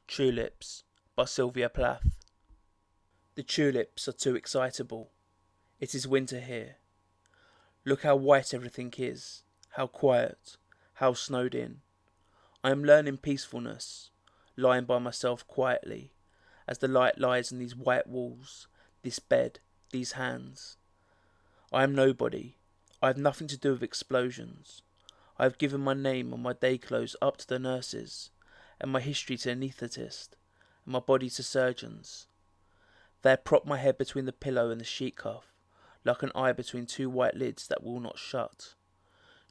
Tulips by Sylvia Plath. The tulips are too excitable. It is winter here. Look how white everything is, how quiet, how snowed in. I am learning peacefulness, lying by myself quietly, as the light lies in these white walls, this bed, these hands. I am nobody. I have nothing to do with explosions. I have given my name and my day clothes up to the nurses, and my history to an anaesthetist, and my body to surgeons. They have propped my head between the pillow and the sheet cuff, like an eye between two white lids that will not shut.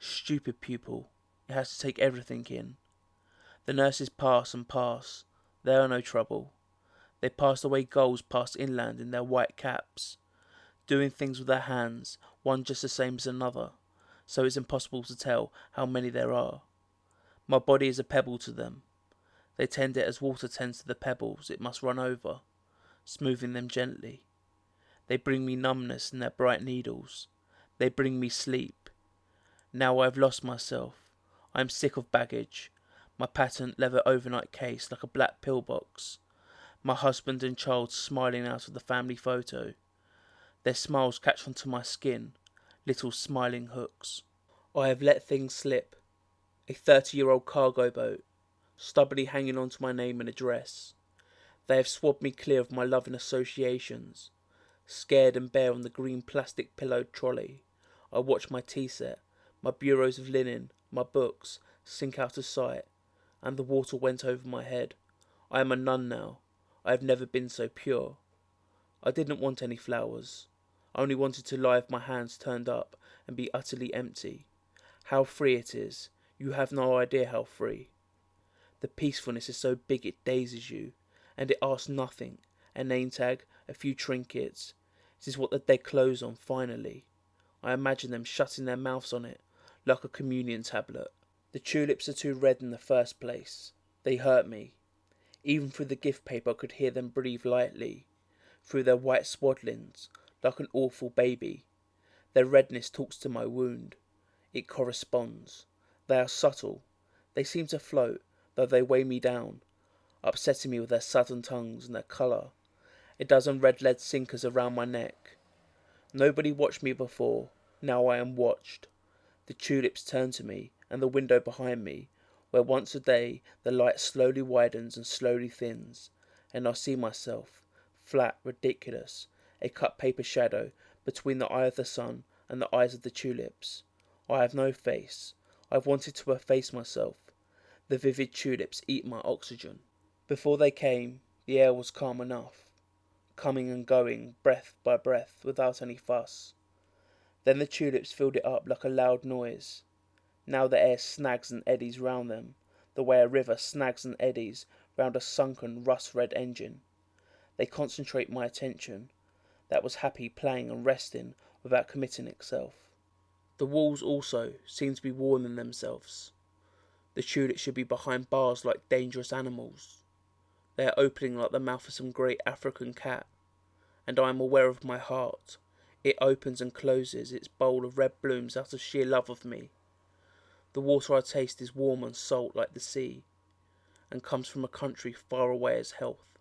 Stupid pupil, it has to take everything in. The nurses pass and pass, they are no trouble. They pass the way gulls pass inland in their white caps, doing things with their hands, one just the same as another, so it's impossible to tell how many there are. My body is a pebble to them. They tend it as water tends to the pebbles it must run over, smoothing them gently. They bring me numbness in their bright needles. They bring me sleep. Now I have lost myself. I am sick of baggage. My patent leather overnight case like a black pillbox. My husband and child smiling out of the family photo. Their smiles catch onto my skin, little smiling hooks. I have let things slip. A 30-year-old cargo boat, stubbornly hanging on to my name and address. They have swabbed me clear of my loving associations. Scared and bare on the green plastic pillowed trolley, I watch my tea set, my bureaus of linen, my books, sink out of sight, and the water went over my head. I am a nun now. I have never been so pure. I didn't want any flowers. I only wanted to lie with my hands turned up and be utterly empty. How free it is. You have no idea how free. The peacefulness is so big it dazes you, and it asks nothing. A name tag, a few trinkets. It is what the dead close on finally. I imagine them shutting their mouths on it, like a communion tablet. The tulips are too red in the first place. They hurt me. Even through the gift paper I could hear them breathe lightly, through their white swaddlings, like an awful baby. Their redness talks to my wound. It corresponds. They are subtle. They seem to float, though they weigh me down, upsetting me with their sudden tongues and their colour. A dozen red lead sinkers around my neck. Nobody watched me before. Now I am watched. The tulips turn to me, and the window behind me, where once a day the light slowly widens and slowly thins, and I see myself, flat, ridiculous, a cut paper shadow between the eye of the sun and the eyes of the tulips. I have no face. I've wanted to efface myself. The vivid tulips eat my oxygen. Before they came, the air was calm enough, coming and going, breath by breath, without any fuss. Then the tulips filled it up like a loud noise. Now the air snags and eddies round them, the way a river snags and eddies round a sunken, rust-red engine. They concentrate my attention, that was happy playing and resting without committing itself. The walls also seem to be warming themselves. The tulips should be behind bars like dangerous animals. They are opening like the mouth of some great African cat, and I am aware of my heart. It opens and closes its bowl of red blooms out of sheer love of me. The water I taste is warm and salt like the sea, and comes from a country far away as health.